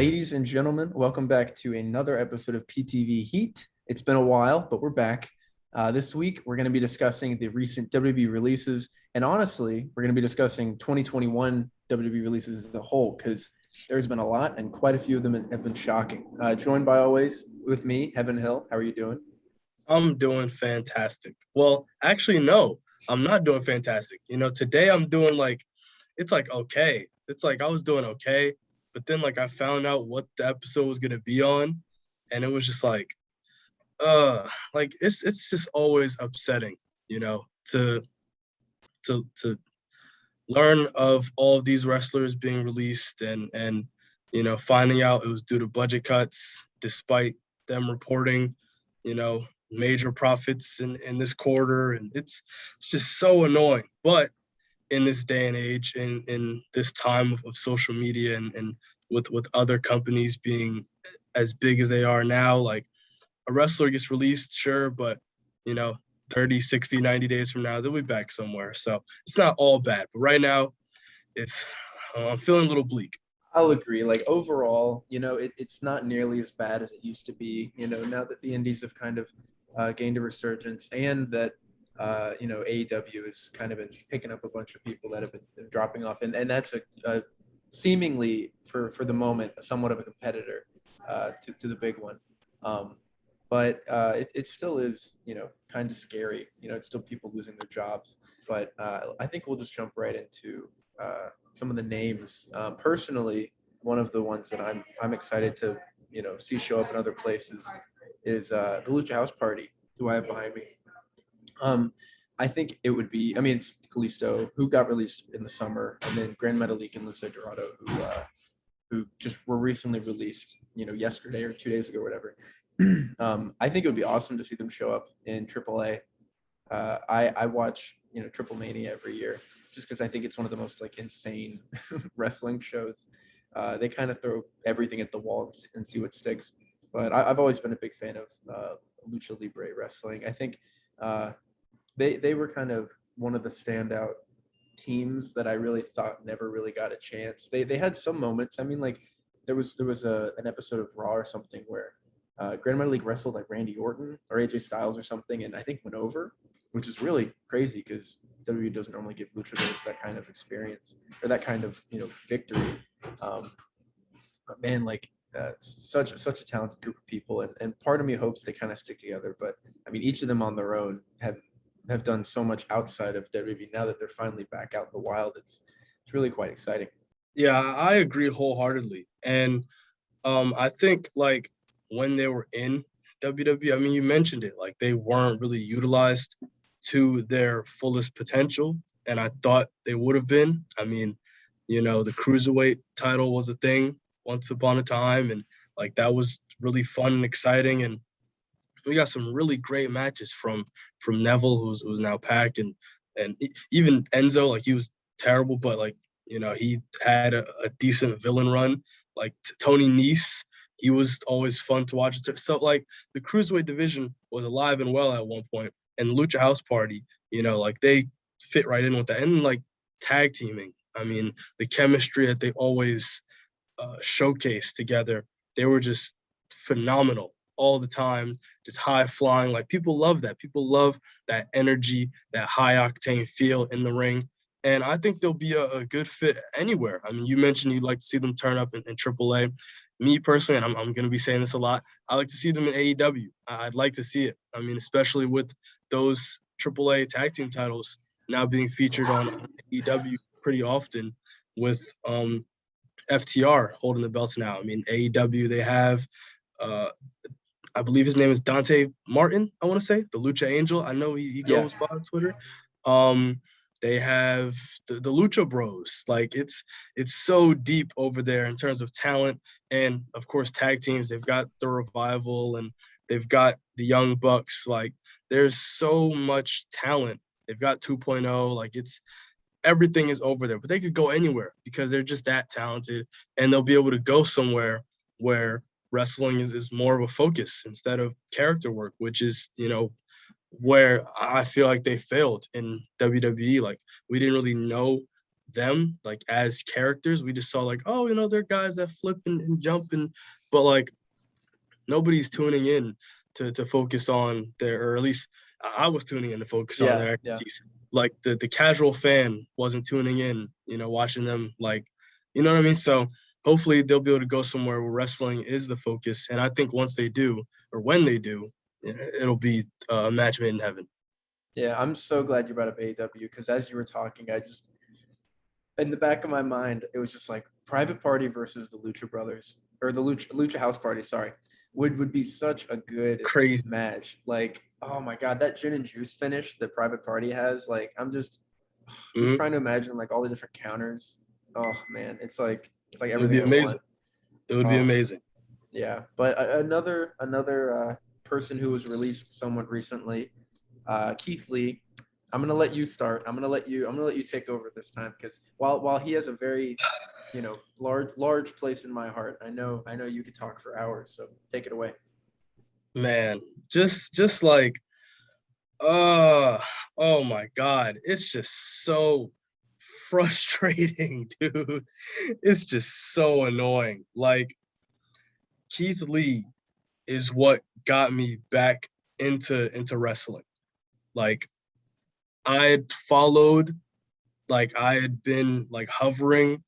Ladies and gentlemen, welcome back to another episode of PTV Heat. It's been a while, but we're back. This week, we're going to be discussing the recent WWE releases, and honestly, we're going to be discussing 2021 WWE releases as a whole, because there's been a lot, and quite a few of them have been shocking. Joined by always with me, Heaven Hill. How are you doing? I'm doing fantastic. Well, actually, no, I'm not doing fantastic. Today I'm doing it's like okay. It's like I was doing okay, but then I found out what the episode was gonna be on, and it was just it's just always upsetting, to to learn of all of these wrestlers being released and finding out it was due to budget cuts, despite them reporting, you know, major profits in this quarter. And it's just so annoying. But in this day and age, in this time of social media and with other companies being as big as they are now, like a wrestler gets released, sure, but you know, 30, 60, 90 days from now, they'll be back somewhere. So it's not all bad. But right now, it's I'm feeling a little bleak. I'll agree. Like overall, it's not nearly as bad as it used to be. Now that the Indies have kind of gained a resurgence, and that AEW has kind of been picking up a bunch of people that have been dropping off, and that's a seemingly for the moment somewhat of a competitor to the big one. But it still is kind of scary. It's still people losing their jobs. But I think we'll just jump right into some of the names. Personally, one of the ones that I'm excited to see show up in other places is the Lucha House Party, who I have behind me. I think it would be. I mean, it's Kalisto, who got released in the summer, and then Grand Metalik and Lucha Dorado, who just were recently released, yesterday or 2 days ago, or whatever. I think it would be awesome to see them show up in AAA. I watch Triple Mania every year, just because I think it's one of the most insane wrestling shows. They kind of throw everything at the wall and see what sticks. But I've always been a big fan of Lucha Libre wrestling. I think they were kind of one of the standout teams that I really thought never really got a chance. They had some moments. I mean, there was an episode of Raw or something where Grand Metalik wrestled Randy Orton or AJ Styles or something, and I think went over, which is really crazy because WWE doesn't normally give luchadors that kind of experience or that kind of victory. But man, such a talented group of people, and part of me hopes they kind of stick together. But I mean, each of them on their own have done so much outside of WWE. Now that they're finally back out in the wild, it's really quite exciting. Yeah, I agree wholeheartedly. And I think when they were in WWE, I mean, you mentioned it, they weren't really utilized to their fullest potential. And I thought they would have been. I mean, the cruiserweight title was a thing once upon a time. And that was really fun and exciting. And we got some really great matches from Neville, who's now packed, and even Enzo, he was terrible, but he had a decent villain run. Tony Nese, he was always fun to watch. So the cruiserweight division was alive and well at one point, and Lucha House Party, they fit right in with that, and tag teaming. I mean, the chemistry that they always showcase together, they were just phenomenal all the time, just high flying. People love that. People love that energy, that high octane feel in the ring. And I think they'll be a good fit anywhere. I mean, you mentioned you'd like to see them turn up in AAA. Me personally, and I'm going to be saying this a lot, I like to see them in AEW. I'd like to see it. I mean, especially with those AAA tag team titles now being featured on AEW pretty often, with FTR holding the belts now. I mean, AEW, they have I believe his name is Dante Martin, I want to say, the Lucha Angel. I know he goes by on Twitter. They have the Lucha Bros. It's so deep over there in terms of talent. And, of course, tag teams. They've got the Revival and they've got the Young Bucks. There's so much talent. They've got 2.0. Everything is over there. But they could go anywhere because they're just that talented. And they'll be able to go somewhere where wrestling is more of a focus instead of character work, which is, where I feel like they failed in WWE. We didn't really know them like as characters. We just saw like, oh, you know, they're guys that flip and jump, but like nobody's tuning in to focus on their, or at least I was tuning in to focus on Yeah, their yeah. expertise. Like the casual fan wasn't tuning in, you know, watching them, like, you know what I mean? So hopefully they'll be able to go somewhere where wrestling is the focus. And I think once they do, or when they do, it'll be a match made in heaven. Yeah, I'm so glad you brought up AEW because as you were talking, I just in the back of my mind, it was just like Private Party versus the Lucha Brothers or the Lucha House Party. Sorry, would be such a good Crazy. match. Like, oh my god, that gin and juice finish that Private Party has. Like, I'm just Mm-hmm. trying to imagine like all the different counters. Oh man, it's like It would everything be I want. amazing. It would be Oh, amazing. yeah, but another person who was released somewhat recently, Keith Lee. I'm gonna let you start. I'm gonna let you take over this time because while he has a very, large place in my heart, I know you could talk for hours. So take it away. Man, just like, uh, oh my God, it's just so frustrating, dude. It's just so annoying. Like, Keith Lee is what got me back into wrestling. Like, I had followed, like I had been like hovering,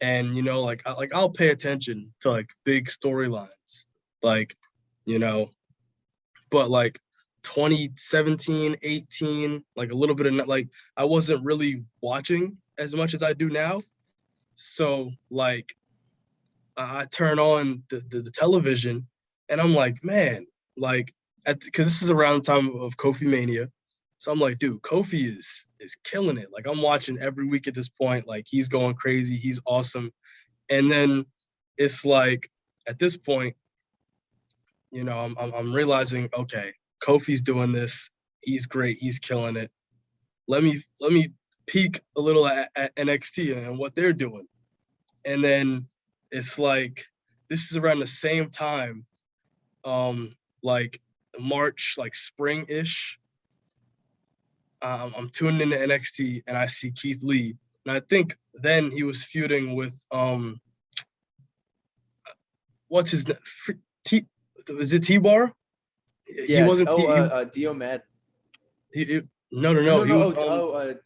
and I'll pay attention to like big storylines, like, you know, but like 2017, 18, like a little bit of, like, I wasn't really watching as much as I do now. So like I turn on the television and I'm like, man, like, because this is around the time of Kofi Mania. So I'm like, dude, Kofi is killing it. Like, I'm watching every week at this point. Like, he's going crazy. He's awesome. And then it's like, at this point, I'm realizing, okay, Kofi's doing this. He's great. He's killing it. Let me peek a little at NXT and what they're doing. And then it's like, this is around the same time, like March, like spring-ish. I'm tuning into NXT and I see Keith Lee. And I think then he was feuding with what's his name? Is it T-Bar? He Yeah. wasn't Dio Mad. No. He was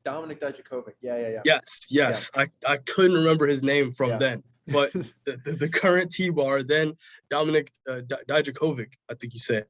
Dominic Dijakovic. Yeah. Yes. I couldn't remember his name from Yeah. then. But the current T-Bar, then Dominic Dijakovic, I think you said.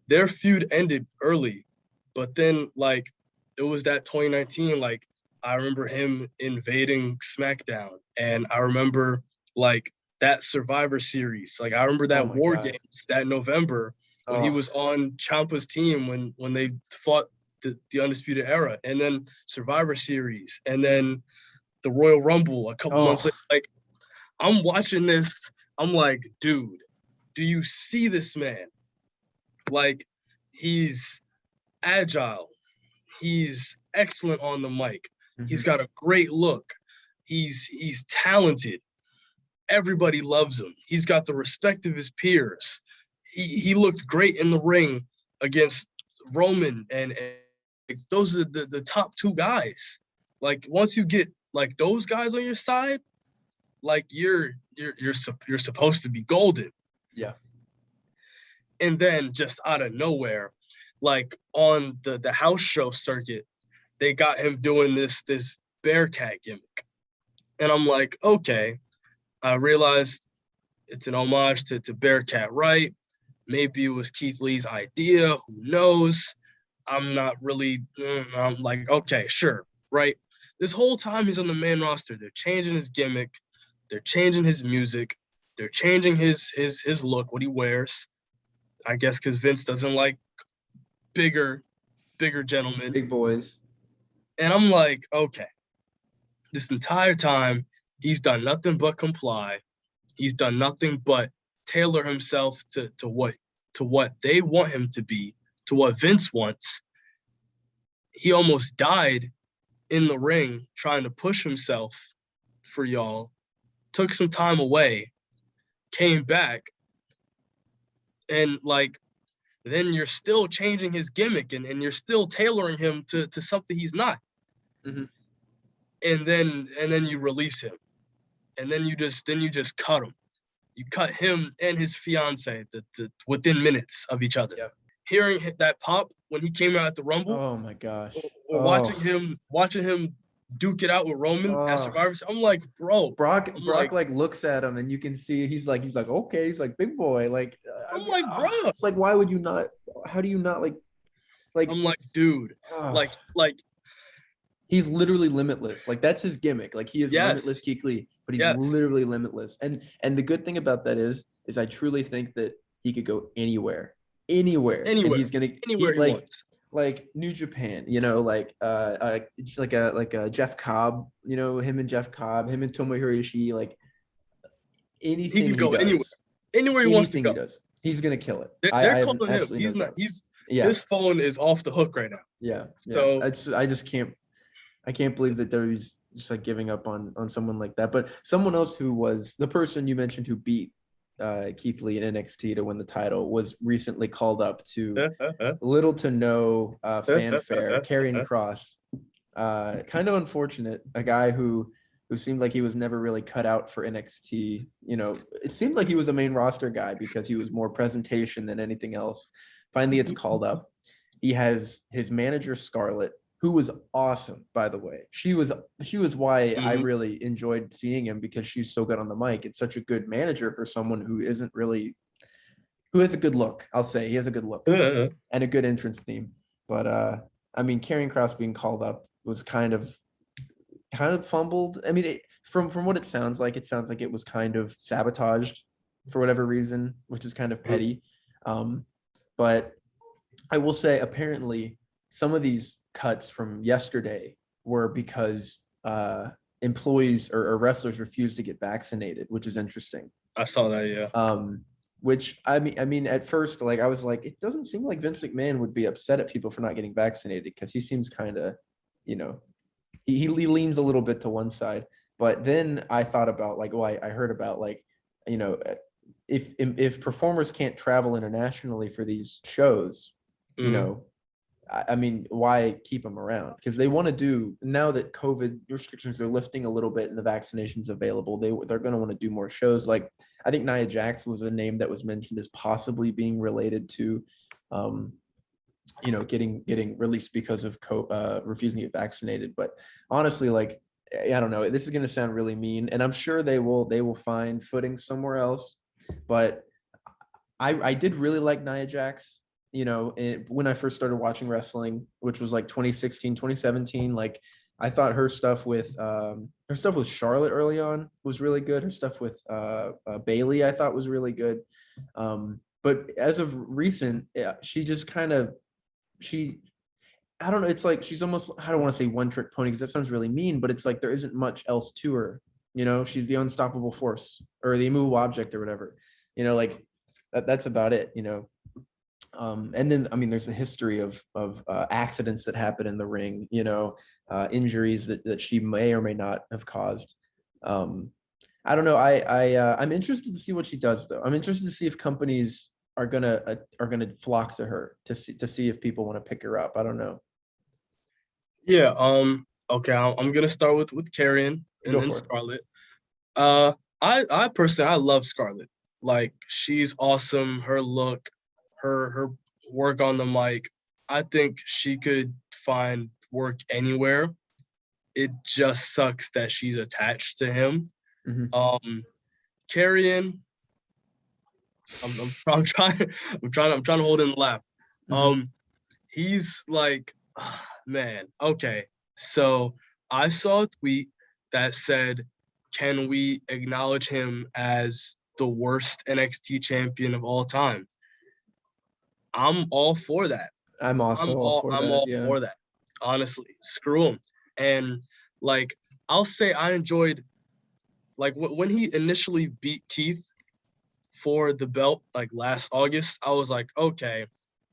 Their feud ended early, but then like it was that 2019, like I remember him invading SmackDown, and I remember like that Survivor Series. Like, I remember that War God. Games that November when he was on Ciampa's team when they fought the Undisputed Era, and then Survivor Series, and then the Royal Rumble a couple months later. Like, I'm watching this, I'm like, dude, do you see this man? Like, he's agile. He's excellent on the mic. He's got a great look. He's talented. Everybody loves him. He's got the respect of his peers. He looked great in the ring against Roman, and those are the top two guys. Like, once you get like those guys on your side, like you're supposed to be golden. Yeah. And then just out of nowhere, like on the house show circuit, they got him doing this Bearcat gimmick. And I'm like, okay, I realized it's an homage to Bearcat, right? Maybe it was Keith Lee's idea. Who knows? I'm not really, I'm like, okay, sure, right? This whole time he's on the main roster, they're changing his gimmick. They're changing his music. They're changing his look, what he wears. I guess because Vince doesn't like bigger gentlemen. Big boys. And I'm like, okay, this entire time, he's done nothing but comply. He's done nothing but tailor himself to what they want him to be, to what Vince wants. He almost died in the ring trying to push himself for y'all, took some time away, came back, and like, then you're still changing his gimmick and you're still tailoring him to something he's not. and then you release him, and then you just cut him. You cut him and his fiance within minutes of each other. Yep. Hearing that pop when he came out at the Rumble, Oh my gosh. or watching him duke it out with Roman at Survivor Series, I'm like, bro. Brock I'm like looks at him and you can see he's like okay, he's like big boy. Like I'm like, bro. It's like, why would you not? How do you not like? I'm like, dude, like he's literally limitless. Like that's his gimmick. Like he is yes, limitless Keith Lee, but he's literally limitless. And the good thing about that is I truly think that he could go anywhere, and he's gonna anywhere he wants. Like New Japan, you know, like a Jeff Cobb, you know, him and Tomohiro Ishii, like anything he could go does, anywhere he wants to go. He does, he's gonna kill it. They're calling him. He's not. His phone is off the hook right now. Yeah. So I just can't. I can't believe that WWE's just like giving up on someone like that. But someone else who was the person you mentioned who beat Keith Lee in NXT to win the title was recently called up to little to no fanfare. Karrion Kross, kind of unfortunate. A guy who seemed like he was never really cut out for NXT. You know, it seemed like he was a main roster guy because he was more presentation than anything else. Finally, it's called up. He has his manager Scarlett, who was awesome, by the way. She was why I really enjoyed seeing him, because she's so good on the mic. It's such a good manager for someone who has a good look. I'll say he has a good look and a good entrance theme. But I mean, Karrion Kross being called up was kind of fumbled. I mean, from what it sounds like it was kind of sabotaged for whatever reason, which is kind of petty. But I will say, apparently, some of these cuts from yesterday were because employees or wrestlers refused to get vaccinated, which is interesting. I saw that, yeah. Which I mean, at first, like I was like, it doesn't seem like Vince McMahon would be upset at people for not getting vaccinated, because he seems kind of, you know, he leans a little bit to one side. But then I thought about like, I heard about like, you know, if performers can't travel internationally for these shows, you know, I mean, why keep them around? Because they want to do, now that COVID restrictions are lifting a little bit and the vaccinations available, they're going to want to do more shows. Like I think Nia Jax was a name that was mentioned as possibly being related to, you know, getting released because of refusing to get vaccinated. But honestly, like I don't know, this is going to sound really mean, and I'm sure they will find footing somewhere else. But I did really like Nia Jax. You know, when I first started watching wrestling, which was like 2016, 2017, like I thought her stuff with Charlotte early on was really good. Her stuff with Bailey, I thought was really good. But as of recent, she just kind of, I don't know. It's like she's almost, I don't want to say one trick pony because that sounds really mean, but it's like there isn't much else to her. You know, she's the unstoppable force or the immovable object or whatever. You know, like that's about it. You know. And then, I mean, there's the history of accidents that happen in the ring, you know, injuries that she may or may not have caused. I don't know. I'm interested to see what she does, though. I'm interested to see if companies are gonna flock to her to see if people want to pick her up. I don't know. Yeah. Okay. I'm gonna start with Karrion and then Scarlett. I personally, I love Scarlett. Like she's awesome. Her look, her work on the mic. I think she could find work anywhere. It just sucks that she's attached to him. Karrion, I'm trying to hold in the laugh. He's like, man, okay. So I saw a tweet that said, can we acknowledge him as the worst NXT champion of all time? I'm all for that. I'm all for that. Honestly, screw him. And like, I'll say I enjoyed, like when he initially beat Keith for the belt, like last August, I was like, okay,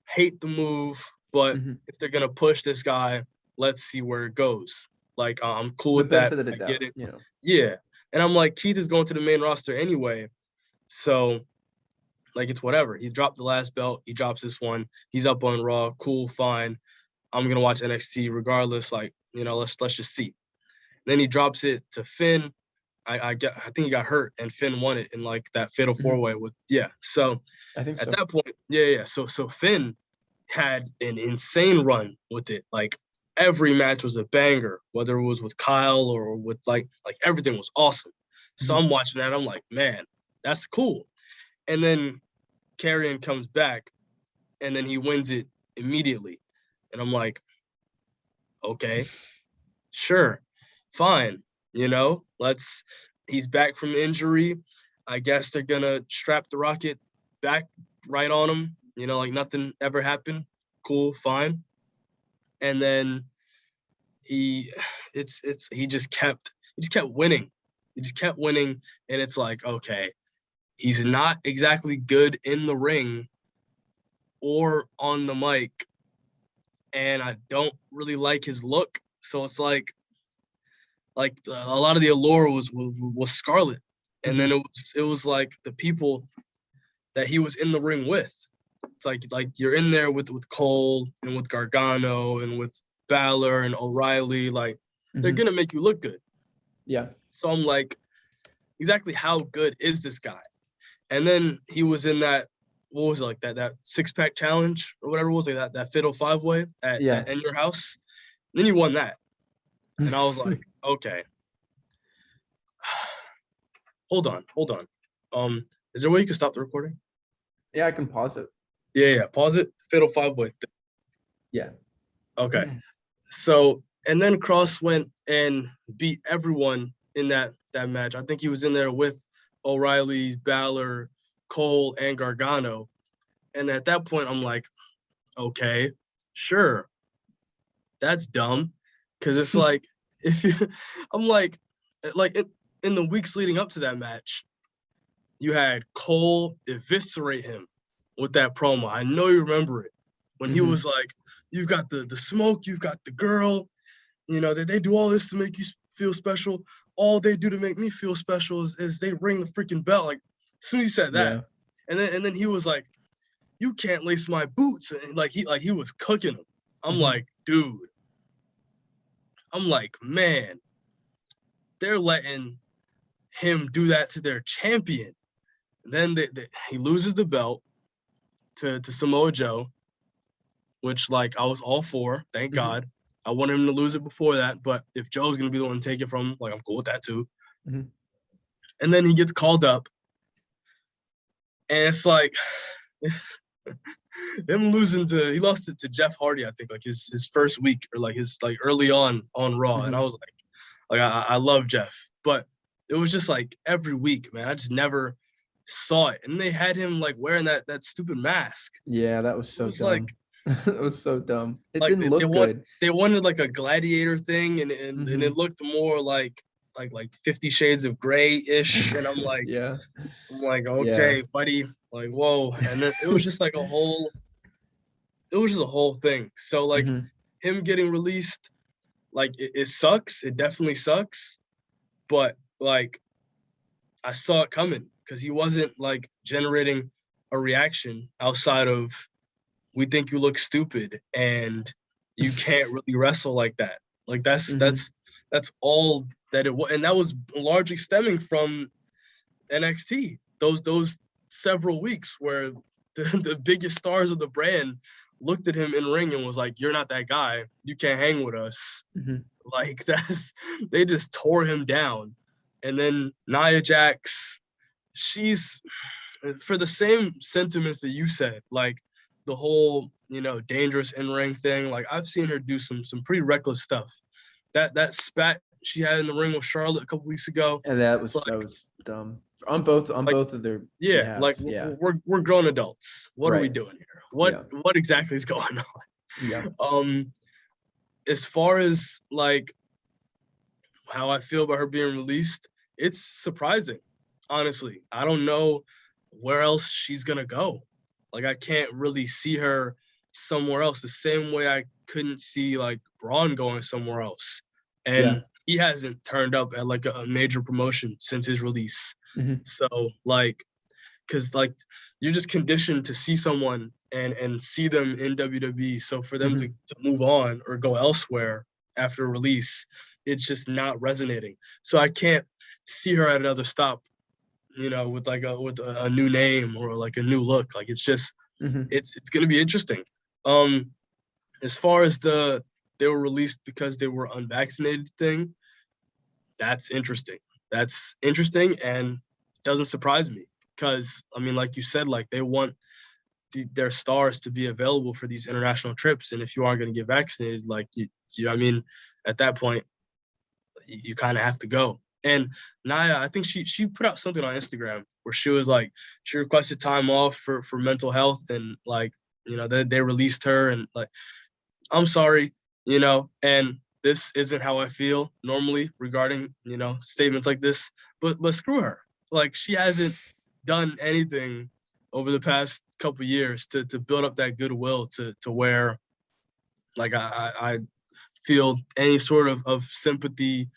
hate the move, but if they're gonna push this guy, let's see where it goes. Like I'm cool with that. I get it. You know. Yeah. And I'm like, Keith is going to the main roster anyway. So like it's whatever. He dropped the last belt, he drops this one, he's up on Raw, cool, fine. I'm gonna watch NXT regardless. Like, you know, let's just see. Then he drops it to Finn. I think he got hurt and Finn won it in like that fatal four-way with So I think at so. that point, So Finn had an insane run with it. Like every match was a banger, whether it was with Kyle or with like everything was awesome. So I'm watching that. I'm like, man, that's cool. And then Karrion comes back, and then he wins it immediately. And I'm like, okay, sure, fine. He's back from injury. I guess they're gonna strap the rocket back right on him, like nothing ever happened. Cool, fine. And then he just kept winning. He just kept winning, and it's like, okay, he's not exactly good in the ring or on the mic, and I don't really like his look. So it's like a lot of the allure was Scarlett, and then it was like the people that he was in the ring with. It's like you're in there with Cole and with Gargano and with Balor and O'Reilly. Like they're gonna make you look good. Yeah. So I'm like, exactly how good is this guy? And then he was in that, what was it, like that 6-pack challenge or whatever it was, like that Fatal 5-way at In Your House. And then he won that. And I was like, okay. Hold on. Is there a way you can stop the recording? Yeah, I can pause it. Yeah. Pause it. Fatal 5-way. Yeah. Okay. So, and then Cross went and beat everyone in that match. I think he was in there with O'Reilly, Balor, Cole, and Gargano. And at that point, I'm like, okay, sure. That's dumb. Because it's like, I'm like in the weeks leading up to that match, you had Cole eviscerate him with that promo. I know you remember it. When he was like, you've got the smoke, you've got the girl, they do all this to make you feel special. All they do to make me feel special is they ring the freaking bell. Like, as soon as he said that, and then he was like, you can't lace my boots. And he was cooking him. I'm like, dude. I'm like, man, they're letting him do that to their champion. And then he loses the belt to Samoa Joe, which like I was all for. Thank God. I wanted him to lose it before that, but if Joe's gonna be the one to take it from him, like I'm cool with that too. And then he gets called up, and it's like him losing he lost it to Jeff Hardy, I think, like his first week or like his like early on Raw, and I was like I love Jeff, but it was just like every week, man, I just never saw it, and they had him like wearing that stupid mask. Yeah, that was so dumb. Like, it was so dumb. It like didn't look good. They wanted like a gladiator thing, and it looked more like 50 Shades of Grey-ish, and I'm like, okay, buddy, like whoa, and then it was just like a whole thing. So like him getting released, like it sucks. It definitely sucks, but like I saw it coming because he wasn't like generating a reaction outside of, we think you look stupid and you can't really wrestle like that. Like that's all that it was, and that was largely stemming from NXT. Those several weeks where the biggest stars of the brand looked at him in ring and was like, "You're not that guy. You can't hang with us." Like they just tore him down. And then Nia Jax, she's for the same sentiments that you said, like the whole, dangerous in-ring thing. Like I've seen her do some pretty reckless stuff. That spat she had in the ring with Charlotte a couple weeks ago. And that was dumb. On both of their behalves. Like we're grown adults. What are we doing here? What exactly is going on? Yeah. As far as like how I feel about her being released, it's surprising. Honestly, I don't know where else she's gonna go. Like I can't really see her somewhere else the same way I couldn't see like Braun going somewhere else. And he hasn't turned up at like a major promotion since his release. So like, cause like you're just conditioned to see someone and see them in WWE. So for them to move on or go elsewhere after release, it's just not resonating. So I can't see her at another stop, with a new name or like a new look. Like it's just Hmm. it's gonna be interesting. Um, as far as they were released because they were unvaccinated thing, that's interesting. That's interesting and doesn't surprise me because I mean, like you said, like they want their stars to be available for these international trips, and if you aren't going to get vaccinated, like I mean, at that point, you kind of have to go. And Naya, I think she put out something on Instagram where she was like she requested time off for mental health and like they released her and like I'm sorry, and this isn't how I feel normally regarding, statements like this, but screw her. Like she hasn't done anything over the past couple years to build up that goodwill to where like I feel any sort of sympathy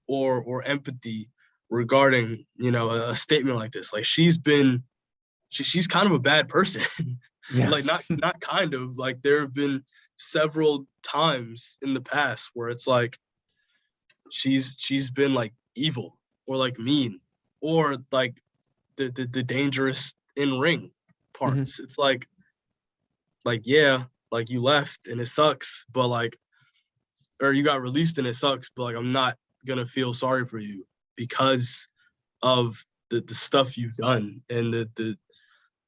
or empathy regarding, a statement like this. Like she's kind of a bad person. Yeah. Like not kind of like there have been several times in the past where it's like she's been like evil or like mean or like the dangerous in ring Hmm. parts. It's like yeah, like you left and it sucks, but like or you got released and it sucks, but like I'm not gonna feel sorry for you because of the stuff you've done and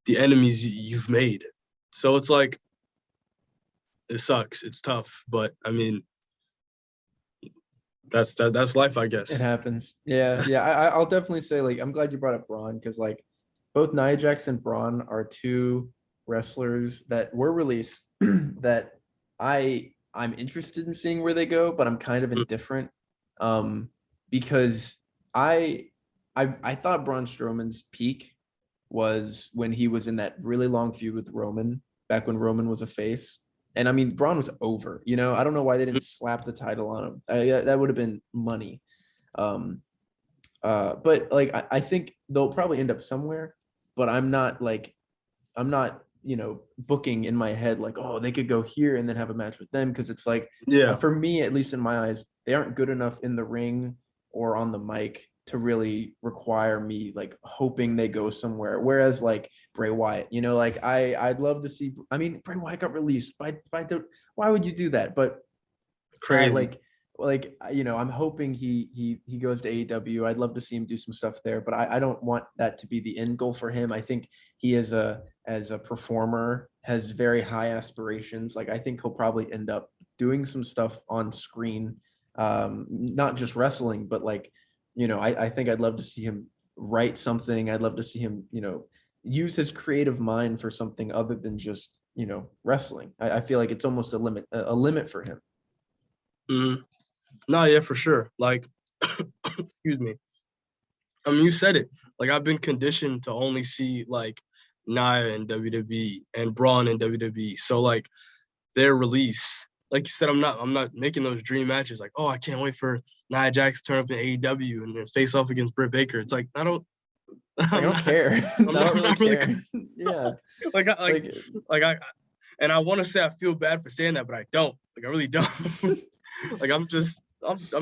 the enemies you've made. So it's like it sucks. It's tough, but I mean that's life, I It guess. happens. Yeah, yeah. I'll definitely say like I'm glad you brought up Braun because like both Nia Jax and Braun are two wrestlers that were released that I'm interested in seeing where they go, but I'm kind of indifferent. Um, because I I thought Braun Strowman's peak was when he was in that really long feud with Roman, back when Roman was a face. And I mean, Braun was over. I don't know why they didn't slap the title on him. That would have been money. Um, but like I think they'll probably end up somewhere. But I'm not booking in my head like, oh, they could go here and then have a match with them because it's like Yeah, for me, at least in my eyes, they aren't good enough in the ring or on the mic to really require me like hoping they go somewhere. Whereas like Bray Wyatt, like I'd love to see. I mean, Bray Wyatt got released by the. Why would you do that? But I crazy. I'm hoping he goes to AEW. I'd love to see him do some stuff there, but I don't want that to be the end goal for him. I think he is as a performer has very high aspirations. Like I think he'll probably end up doing some stuff on screen, not just wrestling, but like I think I'd love to see him write something. I'd love to see him use his creative mind for something other than just wrestling. I feel like it's almost a limit for him. Mm-hmm. No, yeah, for sure. Like, excuse me. I mean, you said it. Like, I've been conditioned to only see like Nia in WWE and Braun in WWE. So like their release, like you said, I'm not making those dream matches. Like, oh, I can't wait for Nia Jax to turn up in AEW and then face off against Britt Baker. It's like I don't, It's like I I'm don't not, care. I I'm don't really not really care. Yeah. like I like Like like I and I want to say I feel bad for saying that, but I don't. Like I really don't. Like I'm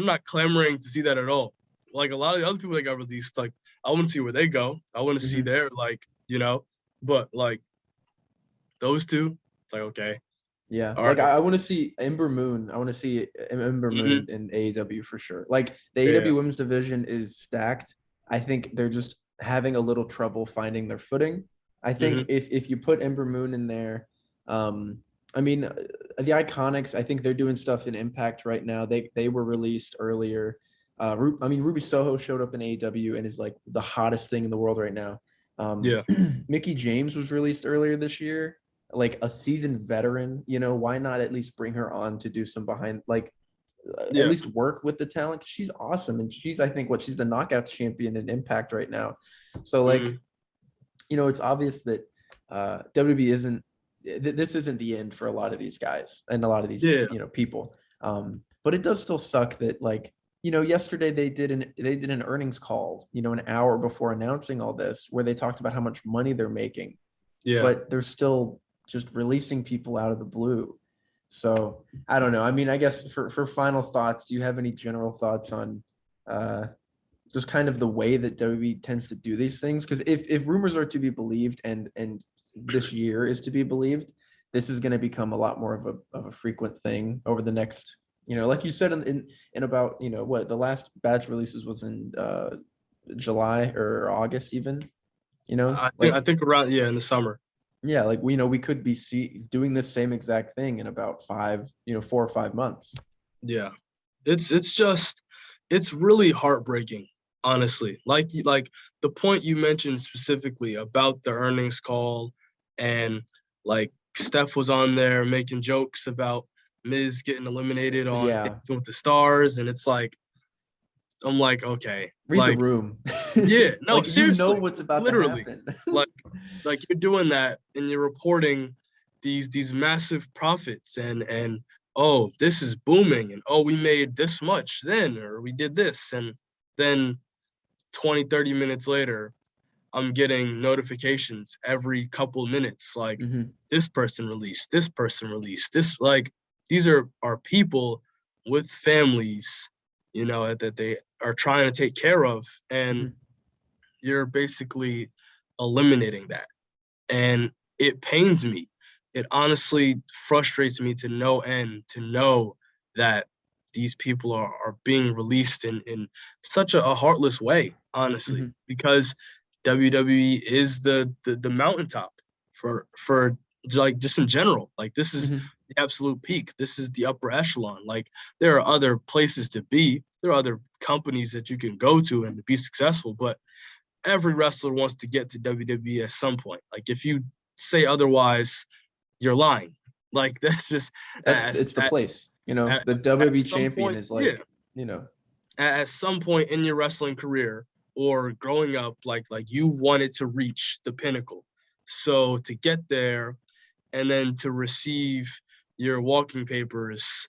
not clamoring to see that at all. Like a lot of the other people that got released, like I want to see where they go. I want to see mhm. their but like those two, it's like okay, Yeah. all Like right, I want to see Ember Moon. I want to see Ember Moon mm-hmm. in AEW for sure. Like the Yeah, AEW women's division is stacked. I think they're just having a little trouble finding their footing. I think mm-hmm. if you put Ember Moon in there, I mean the Iconics, I think they're doing stuff in Impact right now. They were released earlier. I mean Ruby Soho showed up in AEW and is like the hottest thing in the world right now. Yeah, Mickey James was released earlier this year, like a seasoned veteran. Why not at least bring her on to do some behind, like at yeah, least work with the talent? 'Cause she's awesome, and she's I think she's the knockouts champion in Impact right now. So mm-hmm. like it's obvious that WWE isn't. This isn't the end for a lot of these guys and a lot of these Yeah, people. But it does still suck that like yesterday they did an earnings call an hour before announcing all this where they talked about how much money they're making, yeah, but they're still just releasing people out of the blue. So I don't know. I mean, I guess for final thoughts, do you have any general thoughts on just kind of the way that WWE tends to do these things? Because if rumors are to be believed and this year is to be believed, this is going to become a lot more of a frequent thing over the next, like you said in about, what the last batch releases was in July or August even, I think around in the summer. yeah, like we could be doing this same exact thing in about 4 or 5 months. Yeah. It's really heartbreaking, honestly. Like the point you mentioned specifically about the earnings call, and like Steph was on there making jokes about Miz getting eliminated on Yeah, Dancing with the Stars, and it's like I'm like, okay, read the like room. yeah, no, Like seriously, what's about to literally, happen. like like you're doing that and you're reporting these massive profits, and oh, this is booming, and oh, we made this much then, or we did this, and then 20-30 minutes later I'm getting notifications every couple minutes like Hmm. this person released, this, like these are people with families, that they are trying to take care of, and Hmm. you're basically eliminating that. And it pains me. It honestly frustrates me to no end to know that these people are being released in such a heartless way, honestly, Hmm. because WWE is the mountaintop for like just in general. Like this is Hmm. the absolute peak. This is the upper echelon. Like there are other places to be. There are other companies that you can go to and to be successful, but every wrestler wants to get to WWE at some point. Like if you say otherwise, you're lying. Like that's just It's the at, place. at, The at WWE some champion point, is yeah. like, you know, At some point in your wrestling career or growing up, like you wanted to reach the pinnacle. So to get there and then to receive your walking papers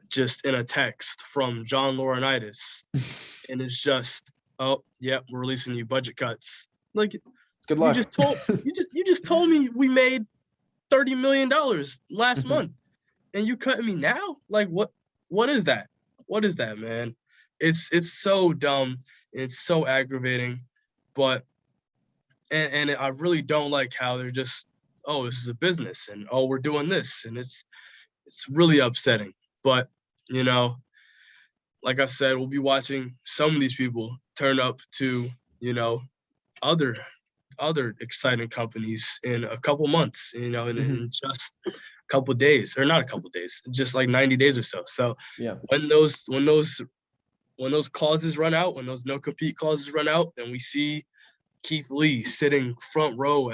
just in a text from John Laurinaitis, and it's just, oh yeah, we're releasing you budget cuts. Like good you luck. just told you just told me we made $30 million last Hmm. month, and you cutting me now? Like what is that? What is that, man? It's so dumb. It's so aggravating, but and I really don't like how they're just, oh, this is a business, and oh, we're doing this, and it's really upsetting. But you know, like I said, we'll be watching some of these people turn up to other other exciting companies in a couple months, in Hmm. just a couple days, or not a couple days, just like 90 days or so. So Yeah. when those clauses run out, when those no compete clauses run out, then we see Keith Lee sitting front row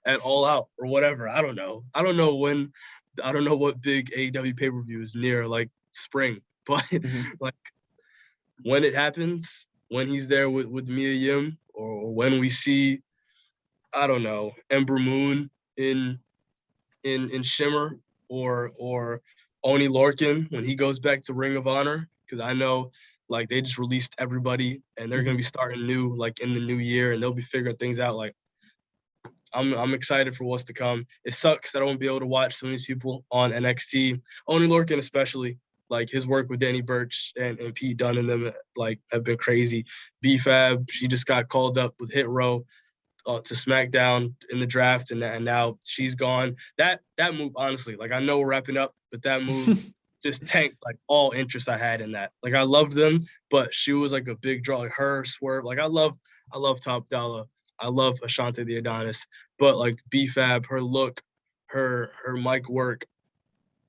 at All Out or whatever. I don't know. I don't know what big AEW pay-per-view is near, like spring, but Hmm. like when it happens, when he's there with Mia Yim, or when we see, I don't know, Ember Moon in Shimmer, or Oni Lorcan when he goes back to Ring of Honor, because I know like they just released everybody and they're gonna be Hmm. starting new like in the new year, and they'll be figuring things out. Like I'm excited for what's to come. It sucks that I won't be able to watch some of these people on NXT. Oni Lorcan especially. Like his work with Danny Burch and Pete Dunne and them like have been crazy. B-Fab, she just got called up with Hit Row to SmackDown in the draft, and now she's gone. That move, honestly, like I know we're wrapping up, but that move just tanked like all interest I had in that. Like I loved them, but she was like a big draw. Like her Swerve, like I love Top Dollar. I love Ashante the Adonis, but like B-Fab, her look, her mic work,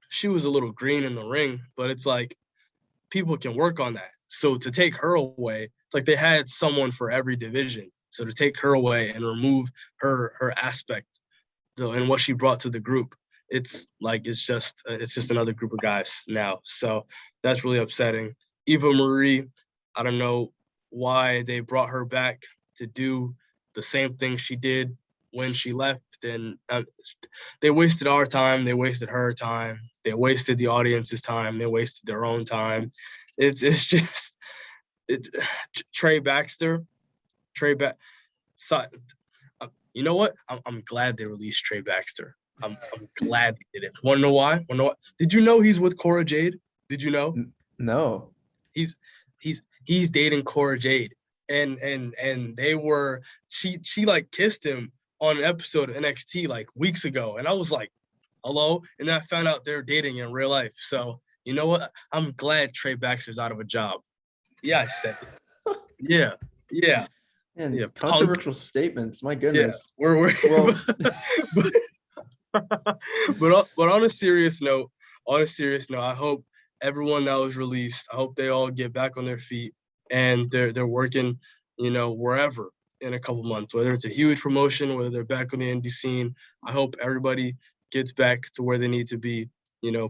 she was a little green in the ring, but it's like people can work on that. So to take her away, it's like they had someone for every division. So to take her away and remove her aspect, so, and what she brought to the group, it's like it's just another group of guys now. So that's really upsetting. Eva Marie, I don't know why they brought her back to do the same thing she did when she left, and they wasted our time, they wasted her time, they wasted the audience's time, they wasted their own time. It's just it. Trey Baxter, Trey ba- so, you know what? I'm glad they released Trey Baxter. I'm glad they didn't. Want to know why? Want to know why? Did you know he's with Cora Jade? Did you know No. he's he's dating Cora Jade, and they were she like kissed him on an episode of NXT like weeks ago, and I was like, hello, and then I found out they're dating in real life. So you know what? I'm glad Trey Baxter's out of a job. Yeah, I said it. Yeah, yeah, And yeah. Punk. controversial statements. My Yeah, goodness. we're Well, but, but on a serious note, I hope everyone that was released, I hope they all get back on their feet and they're working, wherever in a couple months, whether it's a huge promotion, whether they're back on the indie scene. I hope everybody gets back to where they need to be.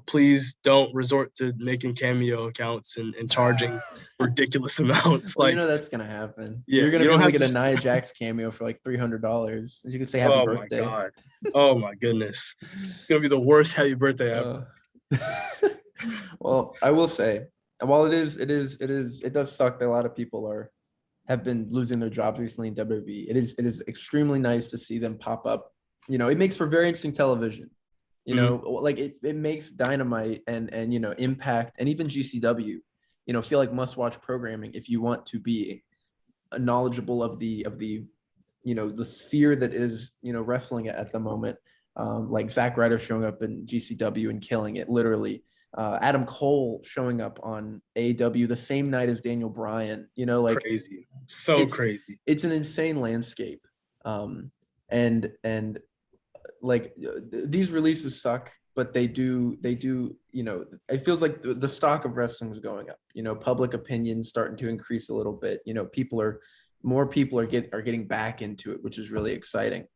Please don't resort to making cameo accounts and charging ridiculous amounts. well, Like, that's gonna happen. yeah, You're gonna you be don't able to have get a to. Nia Jax cameo for like $300. You could say happy Oh my birthday. God. Oh my goodness. It's gonna be the worst happy birthday ever. Well, I will say, while it does suck that a lot of people have been losing their jobs recently in WWE. It is extremely nice to see them pop up. It makes for very interesting television. Like it makes Dynamite and Impact and even GCW, feel like must-watch programming if you want to be knowledgeable of the the sphere that is wrestling at the moment. Like Zack Ryder showing up in GCW and killing it, literally. Adam Cole showing up on AEW the same night as Daniel Bryan. Like Crazy. So crazy. it's an insane landscape. And like these releases suck, but they do it feels like the stock of wrestling is going up. Public opinion starting to increase a little bit. More people are getting back into it, which is really exciting.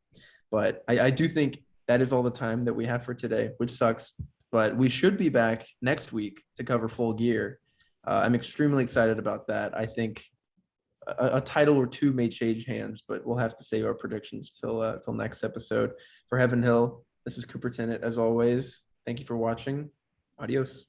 But I do think that is all the time that we have for today, which sucks. But we should be back next week to cover Full Gear. I'm extremely excited about that. I think a title or two may change hands, but we'll have to save our predictions till next episode. For Heaven Hill, this is Cooper Tennant. As always, thank you for watching. Adios.